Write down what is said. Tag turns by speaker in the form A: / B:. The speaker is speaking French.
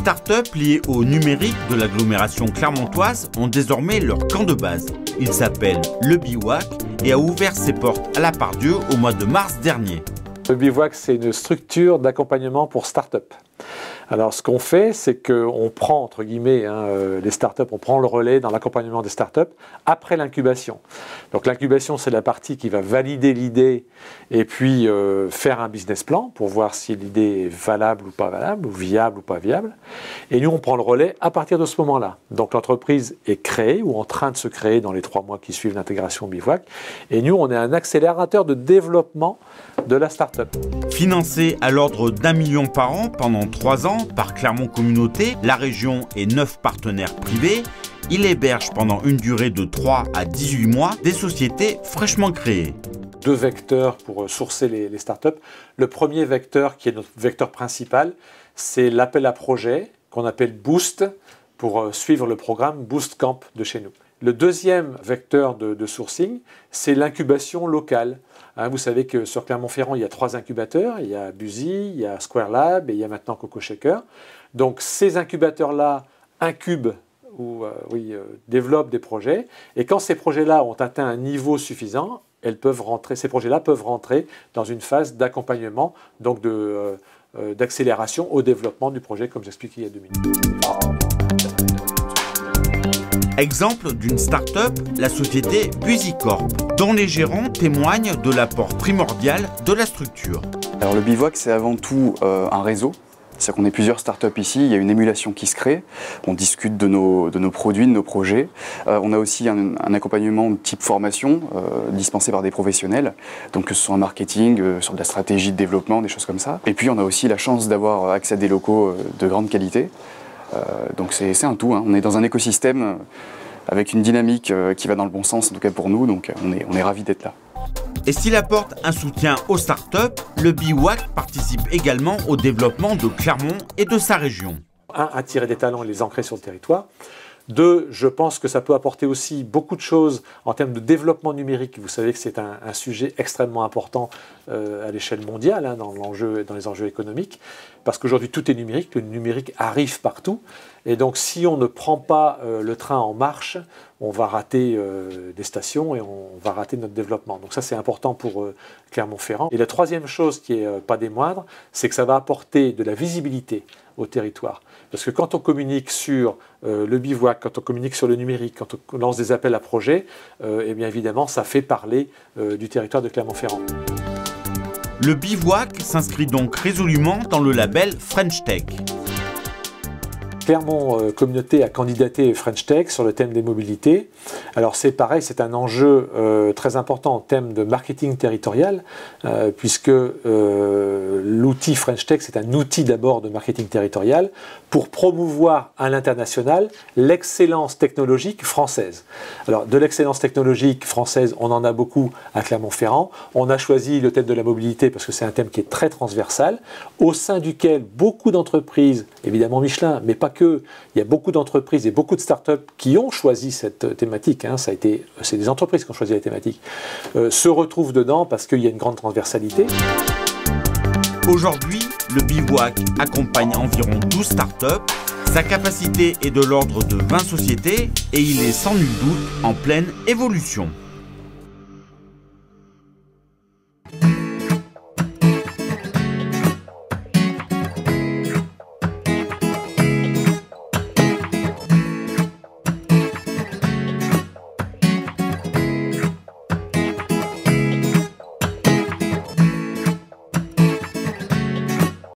A: startups liées au numérique de l'agglomération clermontoise ont désormais leur camp de base. Il s'appelle le Bivouac et a ouvert ses portes à la Part-Dieu au mois de mars dernier.
B: Le Bivouac, c'est une structure d'accompagnement pour start-up. Alors, ce qu'on fait, c'est qu'on prend, entre guillemets, les startups, on prend le relais dans l'accompagnement des startups après l'incubation. Donc, l'incubation, c'est la partie qui va valider l'idée et puis faire un business plan pour voir si l'idée est valable ou pas valable, ou viable ou pas viable. Et nous, on prend le relais à partir de ce moment-là. Donc, l'entreprise est créée ou en train de se créer dans les 3 mois qui suivent l'intégration Bivouac. Et nous, on est un accélérateur de développement de la start-up.
A: Financé à l'ordre d'1 million par an pendant 3 ans par Clermont Communauté, la région et 9 partenaires privés, il héberge pendant une durée de 3 à 18 mois des sociétés fraîchement créées.
B: 2 vecteurs pour sourcer les startups. Le premier vecteur, qui est notre vecteur principal, c'est l'appel à projet qu'on appelle Boost pour suivre le programme Boost Camp de chez nous. Le deuxième vecteur de sourcing, c'est l'incubation locale. Vous savez que sur Clermont-Ferrand, il y a 3 incubateurs. Il y a Buzy, il y a Square Lab et il y a maintenant Coco Shaker. Donc ces incubateurs-là incubent ou développent des projets. Et quand ces projets-là ont atteint un niveau suffisant, ces projets-là peuvent rentrer dans une phase d'accompagnement, donc d'accélération au développement du projet, comme j'expliquais il y a 2 minutes.
A: Exemple d'une start-up, la société Buzy Corp, dont les gérants témoignent de l'apport primordial de la structure.
C: Alors le Bivouac, c'est avant tout un réseau. C'est-à-dire qu'on est plusieurs startups ici, il y a une émulation qui se crée, on discute de nos produits, de nos projets. On a aussi un accompagnement de type formation dispensé par des professionnels, donc que ce soit en marketing, sur de la stratégie de développement, des choses comme ça. Et puis on a aussi la chance d'avoir accès à des locaux de grande qualité. Donc c'est un tout, on est dans un écosystème avec une dynamique qui va dans le bon sens, en tout cas pour nous, donc on est ravis d'être là.
A: Et s'il apporte un soutien aux startups, le Bivouac participe également au développement de Clermont et de sa région.
B: 1, attirer des talents et les ancrer sur le territoire. 2, je pense que ça peut apporter aussi beaucoup de choses en termes de développement numérique. Vous savez que c'est un sujet extrêmement important à l'échelle mondiale dans les enjeux économiques, parce qu'aujourd'hui tout est numérique, le numérique arrive partout, et donc si on ne prend pas le train en marche, on va rater des stations et on va rater notre développement. Donc ça c'est important pour Clermont-Ferrand. Et la troisième chose qui n'est pas des moindres, c'est que ça va apporter de la visibilité au territoire. Parce que quand on communique sur le Bivouac, quand on communique sur le numérique, quand on lance des appels à projets, eh bien évidemment, ça fait parler du territoire de Clermont-Ferrand.
A: Le Bivouac s'inscrit donc résolument dans le label French Tech.
B: Clermont Communauté a candidaté French Tech sur le thème des mobilités. Alors c'est pareil, c'est un enjeu très important en termes de marketing territorial, puisque l'outil French Tech, c'est un outil d'abord de marketing territorial pour promouvoir à l'international l'excellence technologique française. Alors de l'excellence technologique française, on en a beaucoup à Clermont-Ferrand. On a choisi le thème de la mobilité parce que c'est un thème qui est très transversal, au sein duquel beaucoup d'entreprises, évidemment Michelin, mais pas que, il y a beaucoup d'entreprises et beaucoup de startups qui ont choisi cette thématique, c'est des entreprises qui ont choisi la thématique, se retrouvent dedans parce qu'il y a une grande transversalité.
A: Aujourd'hui, le Bivouac accompagne environ 12 startups. Sa capacité est de l'ordre de 20 sociétés et il est sans nul doute en pleine évolution.